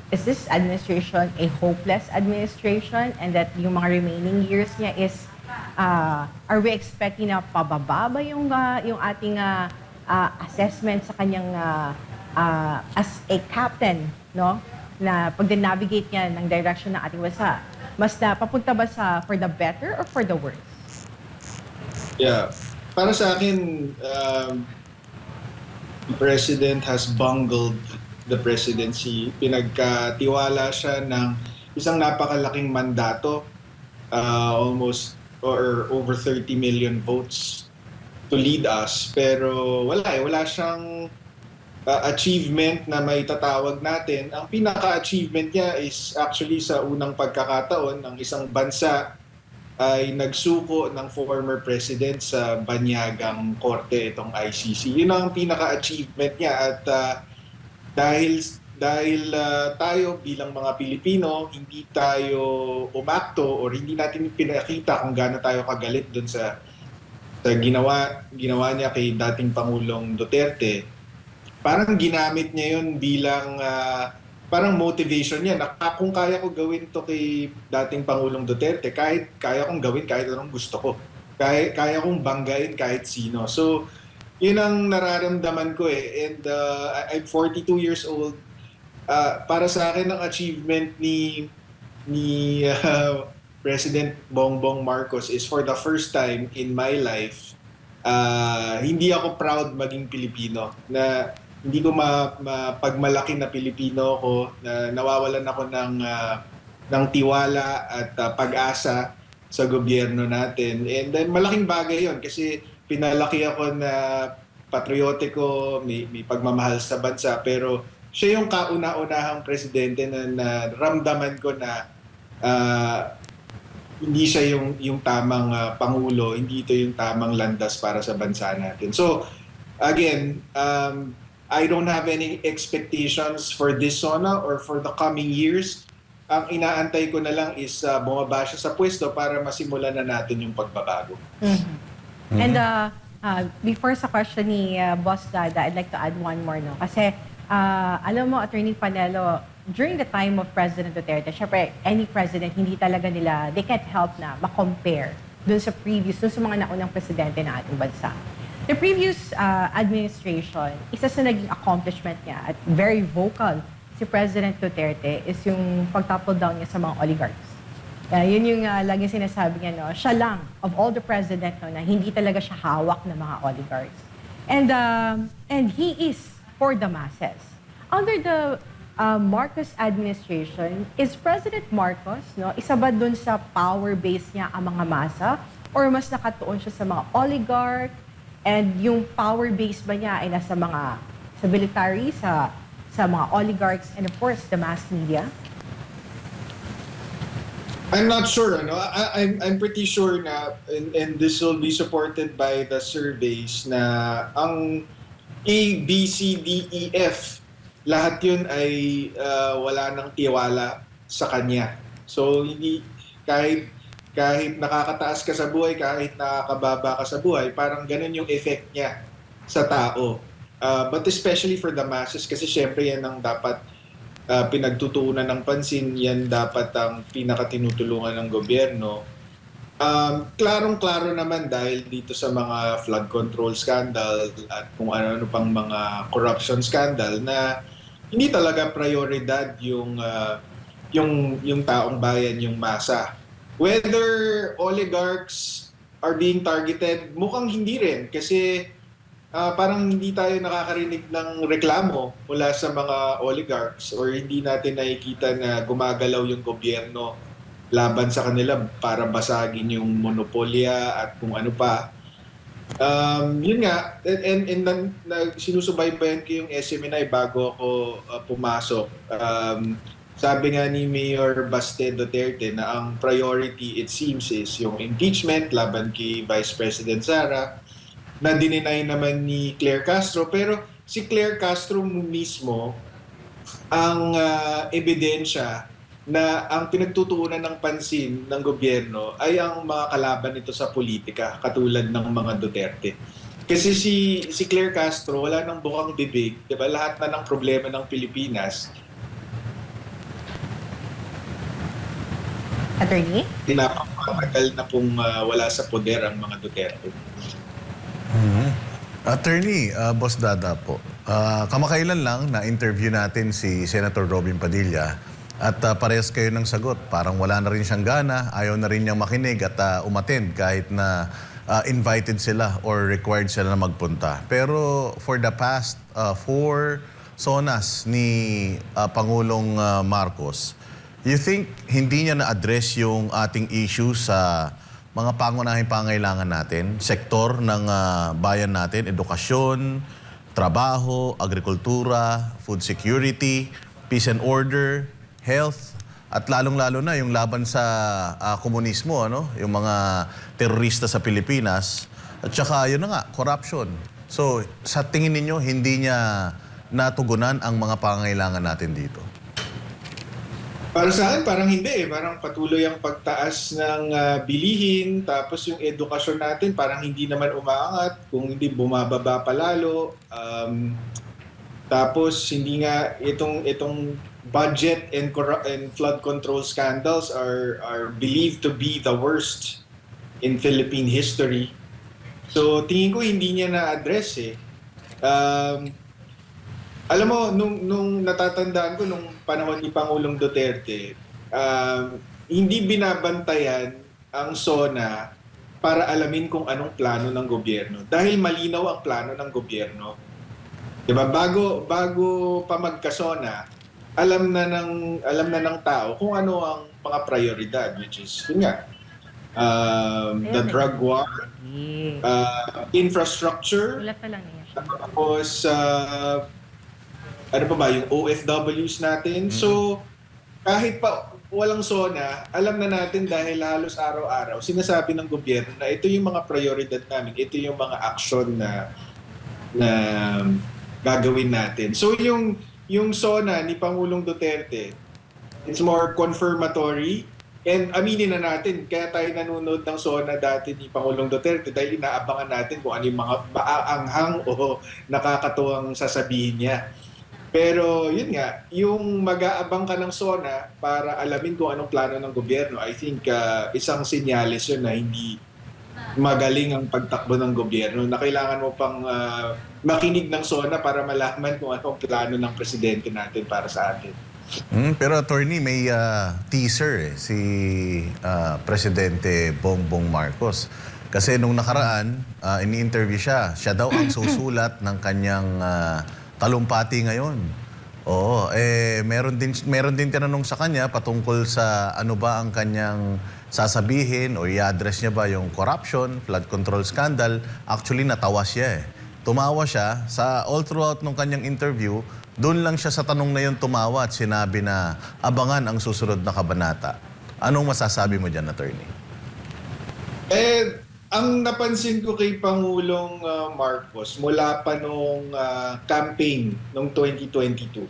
is this administration a hopeless administration and that yung mga remaining years niya is are we expecting na pababa ba yung ating assessment sa kanyang as a captain, no? Na pag-navigate niya ng direction ng ating bansa, mas na papunta ba sa for the better or for the worse? Yeah. Para sa akin, the president has bungled the presidency. Pinagkatiwala siya ng isang napakalaking mandato, almost or over 30 million votes to lead us. Pero wala siyang achievement na may tatawag natin. Ang pinaka-achievement niya is actually sa unang pagkakataon ng isang bansa ay nagsuko ng former president sa banyagang korte, itong ICC. Yun ang pinaka-achievement niya at dahil tayo bilang mga Pilipino, hindi tayo umakto or hindi natin pinakita kung gaano tayo kagalit dun sa ginawa niya kay dating Pangulong Duterte. Parang ginamit niya yun bilang parang motivation niya na kung kaya ko gawin to kay dating Pangulong Duterte, kaya kong gawin kahit anong gusto ko. Kaya kong banggain kahit sino. So, yun ang nararamdaman ko eh. And I'm 42 years old. Para sa akin, ang achievement ni President Bongbong Marcos is for the first time in my life, hindi ako proud maging Pilipino. Na hindi ko mapagmalaki na Pilipino ko, na nawawalan ako ng tiwala at pag-asa sa gobyerno natin. And then malaking bagay yon kasi pinalaki ako na patriotiko, may pagmamahal sa bansa, pero siya yung kauna-unahang presidente na ramdaman ko na hindi siya yung tamang pangulo, hindi ito yung tamang landas para sa bansa natin. So, again, I don't have any expectations for this SONA or for the coming years. Ang inaantay ko na lang is bumaba siya sa pwesto para masimulan na natin yung pagbabago. And before sa question ni Boss Dada, I'd like to add one more, no? Kasi alam mo, Attorney Panelo, during the time of President Duterte, syempre, any president, hindi talaga nila, they can't help na ma-compare dun sa mga naunang presidente ng ating bansa. The previous administration, isa sa naging accomplishment niya at very vocal si President Duterte is yung pag-topple down niya sa mga oligarchs. Yun yung laging sinasabi niya, no? Siya lang, of all the president, no, na hindi talaga siya hawak ng mga oligarchs. And he is for the masses. Under the Marcos administration, is President Marcos, no, isa ba dun sa power base niya ang mga masa? Or mas nakatuon siya sa mga oligarch? And yung power base ba niya ay nasa mga sa military, sa mga oligarchs, and of course, the mass media? I'm not sure. Ano? I'm pretty sure na, and this will be supported by the surveys, na ang A, B, C, D, E, F, lahat yun ay wala nang tiwala sa kanya. So, hindi, kahit nakakataas ka sa buhay, kahit nakakababa ka sa buhay, parang ganun yung effect niya sa tao. But especially for the masses, kasi syempre yan ang dapat pinagtutuunan ng pansin, yan dapat ang pinakatinutulungan ng gobyerno. Klarong-klaro naman dahil dito sa mga flood control scandal at kung ano-ano pang mga corruption scandal na hindi talaga prioridad yung taong bayan, yung masa. Whether oligarchs are being targeted, mukhang hindi rin kasi parang hindi tayo nakakarinig ng reklamo mula sa mga oligarchs or hindi natin nakikita na gumagalaw yung gobyerno laban sa kanila para basagin yung monopolya at kung ano pa. Yun nga, and sinusubaybayan ko yung SMNI bago ako pumasok. Sabi nga ni Mayor Baste Duterte na ang priority, it seems, is yung impeachment laban kay Vice President Sara, na dininay naman ni Claire Castro. Pero si Claire Castro mismo ang ebidensya na ang pinagtutuunan ng pansin ng gobyerno ay ang mga kalaban nito sa politika, katulad ng mga Duterte. Kasi si Claire Castro, wala nang bukang bibig, 'di ba? Lahat na ng problema ng Pilipinas Attorney? Napakatagal na pong wala sa poder ang mga Duterte. Attorney, Boss Dada po. Kamakailan lang na-interview natin si Senator Robin Padilla at parehas kayo ng sagot. Parang wala na rin siyang gana, ayaw na rin niyang makinig at umattend kahit na invited sila or required sila na magpunta. Pero for the past 4 sonas ni Pangulong Marcos, you think hindi niya na-address yung ating issue sa mga pangunahing pangailangan natin, sektor ng bayan natin, edukasyon, trabaho, agrikultura, food security, peace and order, health, at lalong-lalo na yung laban sa komunismo, ano? Yung mga terorista sa Pilipinas, at saka yun na nga, corruption. So, sa tingin ninyo, hindi niya natugunan ang mga pangailangan natin dito? Para sa akin, parang hindi eh. Parang patuloy ang pagtaas ng bilihin, tapos yung edukasyon natin parang hindi naman umaangat, kung hindi bumababa pa lalo. Tapos hindi nga itong budget and flood control scandals are believed to be the worst in Philippine history. So tingin ko hindi niya na-address eh. Alam mo, nung natatandaan ko nung panahon ni Pangulong Duterte, hindi binabantayan ang SONA para alamin kung anong plano ng gobyerno. Dahil malinaw ang plano ng gobyerno. Diba? Bago pa magka-SONA, alam na ng tao kung ano ang mga prioridad, which is, yun nga, the drug war, infrastructure, Ulat na lang niya. tapos ano pa ba, yung OFWs natin. So, kahit pa walang SONA, alam na natin dahil halos araw-araw, sinasabi ng gobyerno na ito yung mga prioridad namin, ito yung mga action na gagawin natin. So, yung SONA ni Pangulong Duterte, it's more confirmatory. And aminin na natin, kaya tayo nanonood ng SONA dati ni Pangulong Duterte dahil inaabangan natin kung ano yung mga maaanghang o nakakatuwang sasabihin niya. Pero yun nga, yung mag-aabang ka ng SONA para alamin kung anong plano ng gobyerno, I think isang sinyalis yun na hindi magaling ang pagtakbo ng gobyerno, na kailangan mo pang makinig ng SONA para malaman kung anong plano ng presidente natin para sa atin. Pero attorney, may teaser si Presidente Bongbong Marcos. Kasi nung nakaraan, ini-interview siya daw ang susulat ng kanyang talumpati ngayon. Oo, meron din tinanong sa kanya patungkol sa ano ba ang kanyang sasabihin o i-address niya ba yung corruption, flood control scandal. Actually, natawa siya eh. Tumawa siya sa all throughout ng kanyang interview. Doon lang siya sa tanong na yun tumawa at sinabi na abangan ang susunod na kabanata. Anong masasabi mo dyan, attorney? Ang napansin ko kay Pangulong Marcos mula pa nung campaign noong 2022,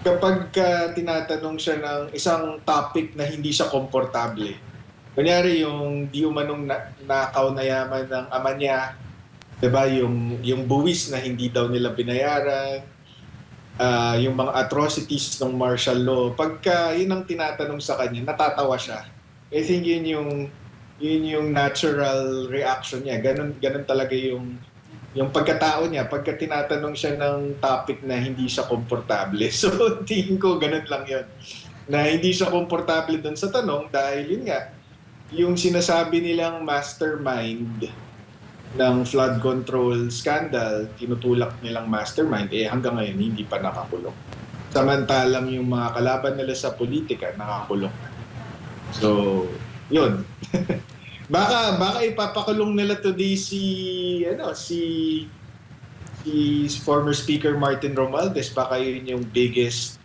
kapag tinatanong siya ng isang topic na hindi siya komportable, kunyari yung di umanong nakaw na yaman ng ama niya, diba? Yung buwis na hindi daw nila binayaran, yung mga atrocities ng martial law, pagka yun ang tinatanong sa kanya, natatawa siya. I think yun yung natural reaction niya. Ganun talaga yung pagkatao niya pagka tinatanong siya ng topic na hindi siya komportable. So, tingin ko ganun lang yun. Na hindi siya komportable dun sa tanong dahil yun nga, yung sinasabi nilang mastermind ng flood control scandal, tinutulak nilang mastermind, hanggang ngayon hindi pa nakakulong. Samantalang yung mga kalaban nila sa politika, nakakulong. So, yun. baka ipapakulong nila today si former Speaker Martin Romualdez. Baka yun yung biggest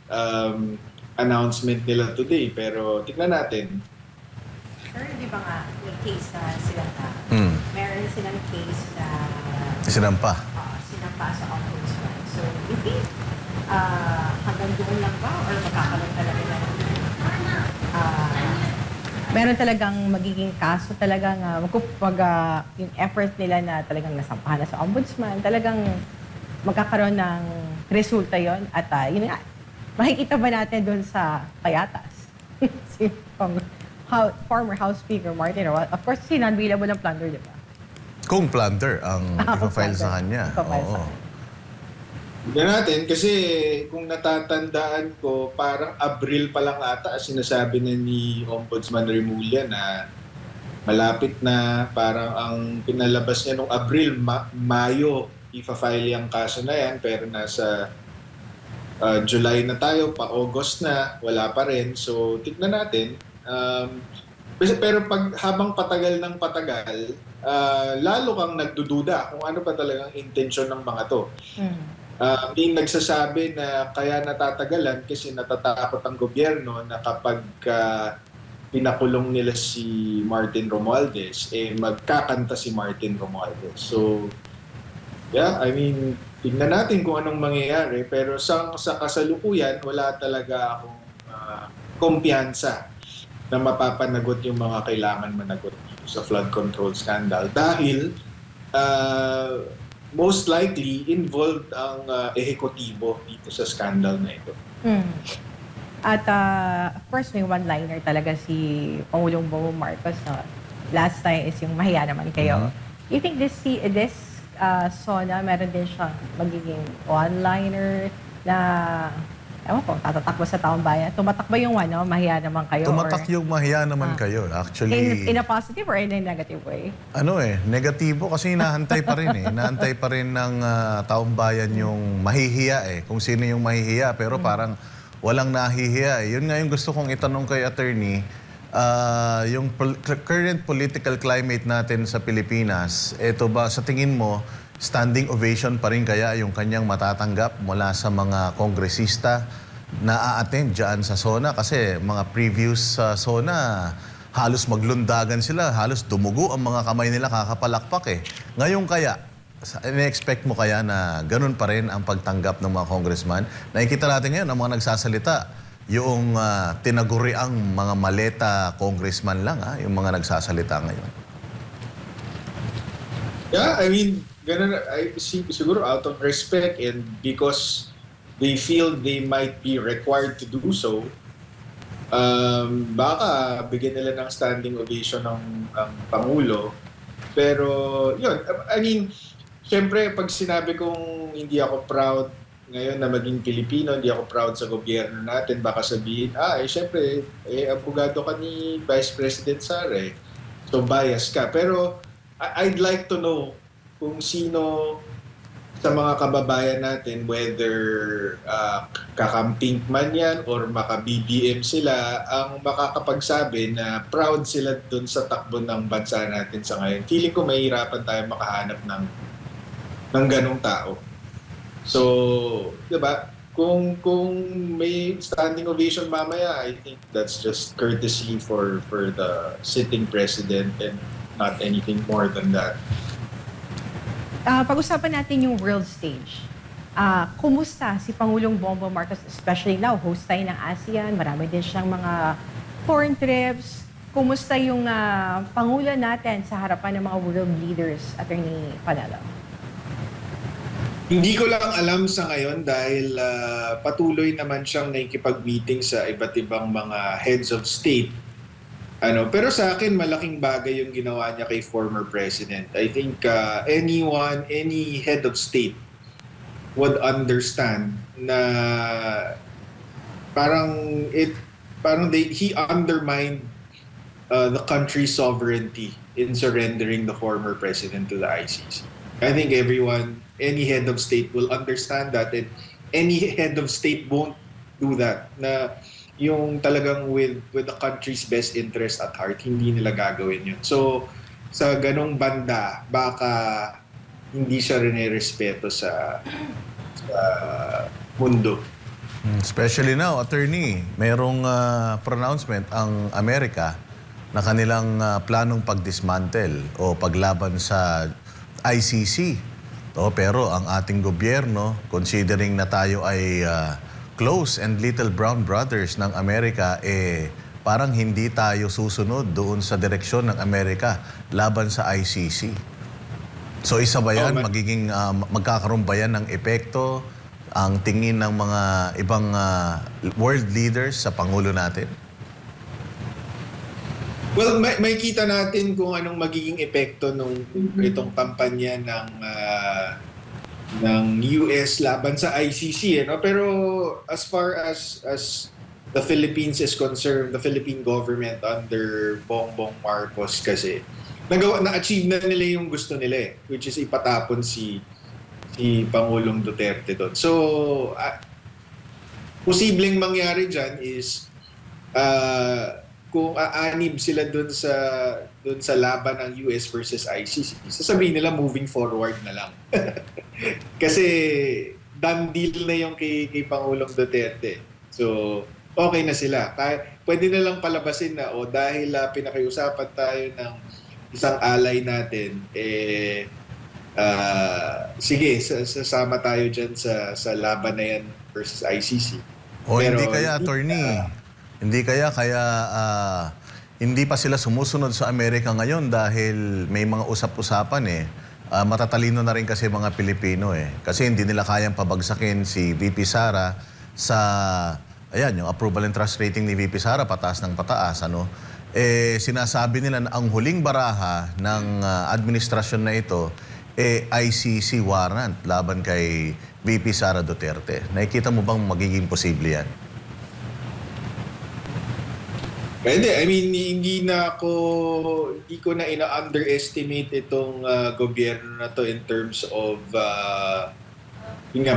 announcement nila today. Pero tignan natin. Sir, di ba nga, may case na sila na, meron silang case na Sinampa. sinampa sa ombudsman. So, you think hanggang doon lang ba or magkakaroon talaga na meron talagang magiging kaso talagang yung effort nila na talagang nasampahan na sa ombudsman, talagang magkakaroon ng resulta yon at yun nga, makikita ba natin doon sa Payatas? former House Speaker Martin Romualdez. Of course, si non-bailable ng plunder, di ba? Kung plunder ang ipa-file sa kanya. Ipa-file sa Oo. kanya. Tignan natin kasi kung natatandaan ko, parang Abril pa lang ata sinasabi na ni Ombudsman Remulla na malapit na, parang ang pinalabas niya nung Abril, Mayo, ifa-file yung kaso na yan, pero nasa July na tayo, pa August na, wala pa rin. So, tignan natin. Pero habang patagal ng patagal, lalo kang nagdududa kung ano pa talagang intensyon ng mga to. May nagsasabi na kaya natatagalan kasi natatakot ang gobyerno na kapag pinakulong nila si Martin Romualdez, magkakanta si Martin Romualdez. So, yeah, I mean, tignan natin kung anong mangyayari. Pero sa kasalukuyan, wala talaga akong kumpiyansa na mapapanagot yung mga kailangan managot sa flood control scandal. Dahil, most likely, involved ang ehekutibo dito sa scandal na ito. At of course, may one-liner talaga si Pangulong Bongbong Marcos. Last time is yung mahiya naman kayo. You think this SONA, meron din siyang magiging one-liner na, ewan ko, tatatakbo sa taong bayan? Tumatak ba yung mahiya naman kayo? Tumatak yung mahiya naman kayo. Actually, In a positive or in a negative way? negatibo kasi hinahantay pa rin Hinahantay pa rin ng taong bayan yung mahihiya kung sino yung mahihiya. Pero parang walang nahihiya Yun nga yung gusto kong itanong kay attorney. Yung current political climate natin sa Pilipinas, ito ba sa tingin mo, standing ovation pa rin kaya yung kanyang matatanggap mula sa mga kongresista na a-attend dyan sa SONA? Kasi mga previous sa SONA, halos maglundagan sila, halos dumugo ang mga kamay nila, kakapalakpak Ngayon kaya, in-expect mo kaya na ganun pa rin ang pagtanggap ng mga congressman? Nakikita natin ngayon ang mga nagsasalita, yung tinaguriang mga maleta congressman lang, yung mga nagsasalita ngayon. Yeah, I mean, ganun, siguro out of respect and because they feel they might be required to do so, baka bigyan nila ng standing ovation ng Pangulo. Pero, yun, I mean, siyempre, pag sinabi kong hindi ako proud ngayon na maging Pilipino, hindi ako proud sa gobyerno natin, baka sabihin, siyempre, abogado ka ni Vice President Sara So, bias ka. Pero, I'd like to know kung sino sa mga kababayan natin, whether kakamping man yan or maka-BBM sila, ang makakapagsabi na proud sila dun sa takbo ng bansa natin sa ngayon. Feeling ko mahirapan tayo makahanap ng ganong tao. So, di ba? Kung may standing ovation mamaya, I think that's just courtesy for the sitting president and not anything more than that. Pag-usapan natin yung world stage. Kumusta si Pangulong Bongbong Marcos, especially now, host tayo ng ASEAN, marami din siyang mga foreign trips. Kumusta yung Pangulo natin sa harapan ng mga world leaders, Attorney Panelo? Hindi ko lang alam sa ngayon dahil patuloy naman siyang nakikipag-meeting sa iba't ibang mga heads of state. Pero sa akin, malaking bagay yung ginawa niya kay former president. I think any head of state would understand na he undermined the country's sovereignty in surrendering the former president to the ICC. I think any head of state will understand that, and any head of state won't do that. Na yung talagang with the country's best interest at heart, hindi nila gagawin yun. So, sa ganong banda, baka hindi siya rin-respeto sa mundo. Especially now, attorney, mayroong pronouncement ang Amerika na kanilang planong pagdismantle o paglaban sa ICC. Pero ang ating gobyerno, considering na tayo ay close and little brown brothers ng Amerika, parang hindi tayo susunod doon sa direksyon ng Amerika laban sa ICC. So isa ba yan? Magkakaroon ba yan ng epekto ang tingin ng mga ibang world leaders sa Pangulo natin? Well, may kita natin kung anong magiging epekto nung itong kampanya ng US laban sa ICC, no? Pero as far as the Philippines is concerned, the Philippine government under Bongbong Marcos kasi na-achieve na nila yung gusto nila, which is ipatapon si Pangulong Duterte doon. So posibleng mangyari dyan is kung aanib sila doon sa laban ng US versus ICC, sasabihin nila moving forward na lang. Kasi done deal na yung kay Pangulong Duterte. So okay na sila. Pwede na lang palabasin na dahil pinakiusapan tayo ng isang ally natin, sige, sasama tayo dyan sa laban na yan versus ICC. Pero hindi kaya, attorney, hindi pa sila sumusunod sa Amerika ngayon dahil may mga usap-usapan matatalino na rin kasi mga Pilipino Kasi hindi nila kayang pabagsakin si VP Sara sa, ayan, yung approval and trust rating ni VP Sara, pataas ng pataas, sinasabi nila na ang huling baraha ng administrasyon na ito, ICC warrant laban kay VP Sara Duterte. Nakikita mo bang magiging posible yan? Pwede. I mean, hindi ko na ina-underestimate itong gobyerno na to in terms of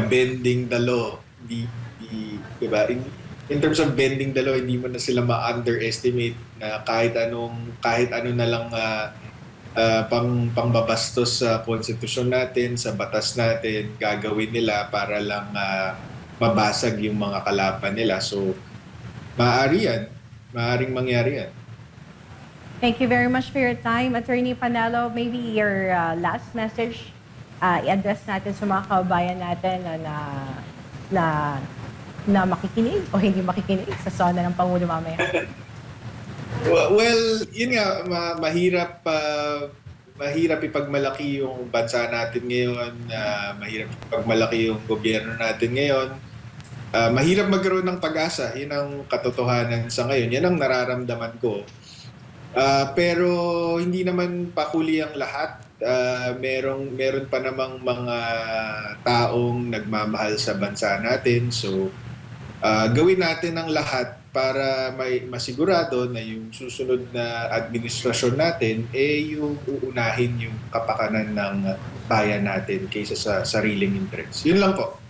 bending the law. Diba? In terms of bending the law, hindi mo na sila ma-underestimate na kahit ano na lang pangbabastos sa konstitusyon natin, sa batas natin, gagawin nila para lang mabasag yung mga kalaban nila. So, maaaring mangyari yan. Thank you very much for your time, Attorney Panelo. Maybe your last message i-address natin sa mga kababayan natin na makikinig o hindi makikinig sa sona ng Pangulo mamaya. Well, yun nga, mahirap ipagmalaki yung bansa natin ngayon, mahirap ipagmalaki yung gobyerno natin ngayon. Mahirap magkaroon ng pag-asa, yun ang katotohanan sa ngayon, yan ang nararamdaman ko. Pero hindi naman pakuli ang lahat. Meron pa namang mga taong nagmamahal sa bansa natin. So, gawin natin ang lahat para masigurado na yung susunod na administrasyon natin yung uunahin yung kapakanan ng bayan natin kaysa sa sariling interest. Yun lang po.